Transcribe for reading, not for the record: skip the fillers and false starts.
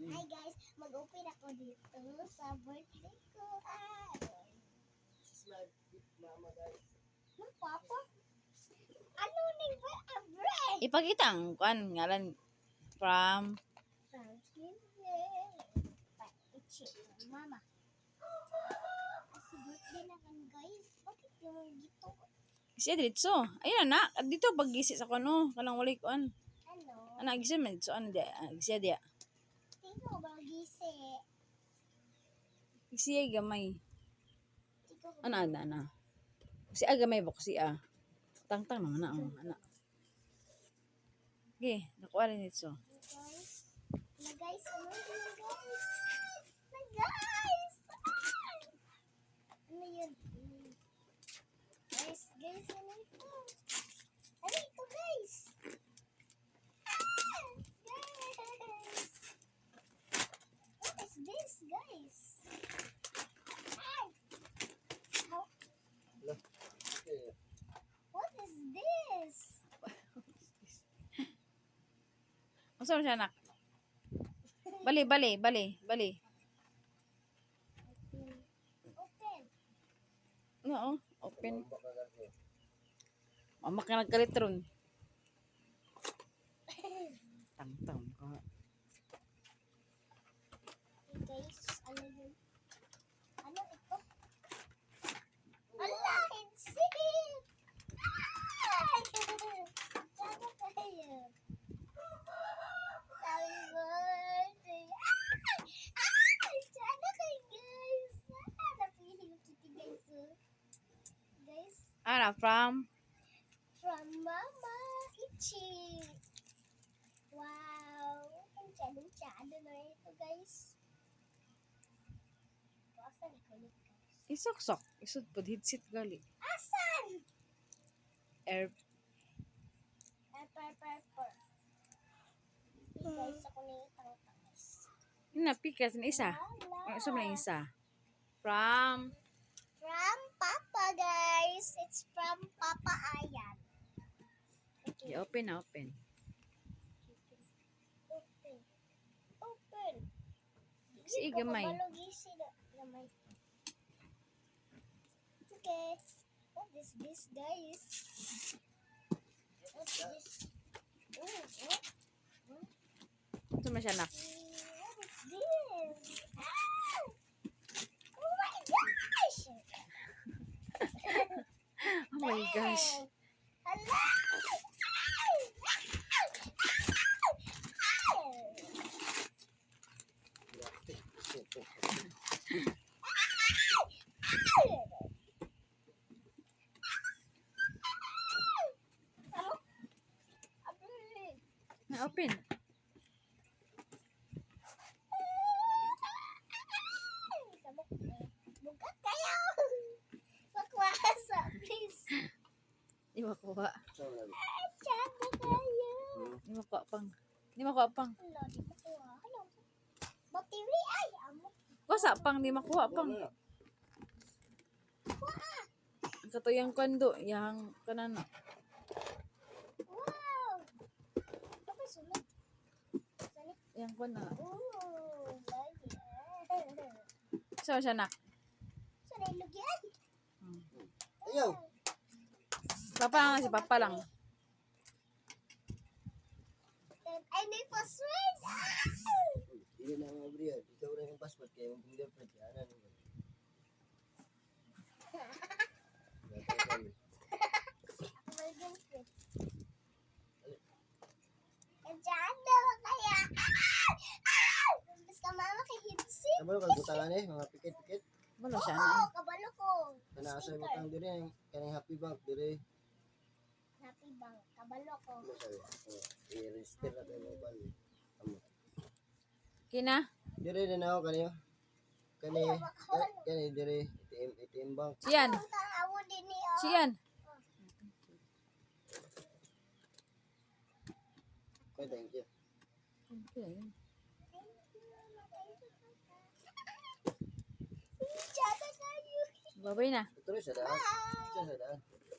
Hi guys, mag-open ako dito sa birthday ko. This is my big mama, guys. Ano, Papa? Ano ning birthday? Ipakita ang kuan ngalan from Thanksgiving. Pa-ichi, mama. Kasi birthday na kan guys. Bakit yung gito? siya diretso. Ayun na dito paggisi sa kuno kanang wali kuan. Ano? Ana gisi man so ano dia siya dia. Tingko ba gisi? Siya gamay. Tingko ba? Ana. Si gamay ba ko siya. Tangtang na ang ana. Okay, nakuha rin ito. Guys. Na guys, ano yun guys? Na guys! Ay! Ano yun? Guys, ano ito? Ano ito guys? Guys! What is this guys? Ay! How? Hello. Okay. What is this? Asa siya nak? Bali. Open. Oo, open. Baka kasi. Mama ka nagkalitron. Tangtang ka. Guys, ano yun? Ano ito? Ala, headset! Ay! Sana kayo. Happy birthday! Ay! Sana kayo, guys! Napili yung kitty, guys. Oh. Guys, Ana from from Mama Ichi. Wow! Ang chado na ito, guys. Asan ikaw ulit, guys? isok. Isod pod headset gali. Asan? Air Pepper. Guys, ako na yung tangtang, guys. na pikas na isa. Ang isa man isa. From From Papa, guys. It's from Papa Ayan. Okay. open. Open. Si gamay. Balogisi na gamay. Okay. What is this, guys? What's this? Ito man siya nak. What is this? Ah! Oh my gosh! Oh my gosh. Hello! Na open. Bukat kayo! Makwasa, please. Di makuha. So, Tsaka kayo. Di makuha pang. Hello, di makuha. Hello. Battery ay, amo. Kusa pang di makuha pang. Katuyang kondo yang kanana. Wow! Bakit sunod? Sali. Yang kana. Ooh, lagi. So siya nak. Sana ilugyan. ayaw. Si Papa lang. Ay, may password. Hindi na mga brio. Ikaw rin yung passport kaya yung fingerprint. Yan na naman. Diyan daw kaya. Mas ka mama kay Hipsy. Ano ba kagutangan eh? Mga pikit-pikit. Wala siya Oo, na. kabalo ko. Kanaasay mo tang dire. Kanang happy bank dire. Happy bang, kabalo ko. Ano sabi? I-register na tayo mo ba? Kina? Dire din ako kaniyo. Kani dire. ATM bank. Siyan. Ang tanawo din niyo. Siyan. Okay, thank you. Okay. Tsaka kayo. Babay na. Ito rin sa daan. Ito sa daan.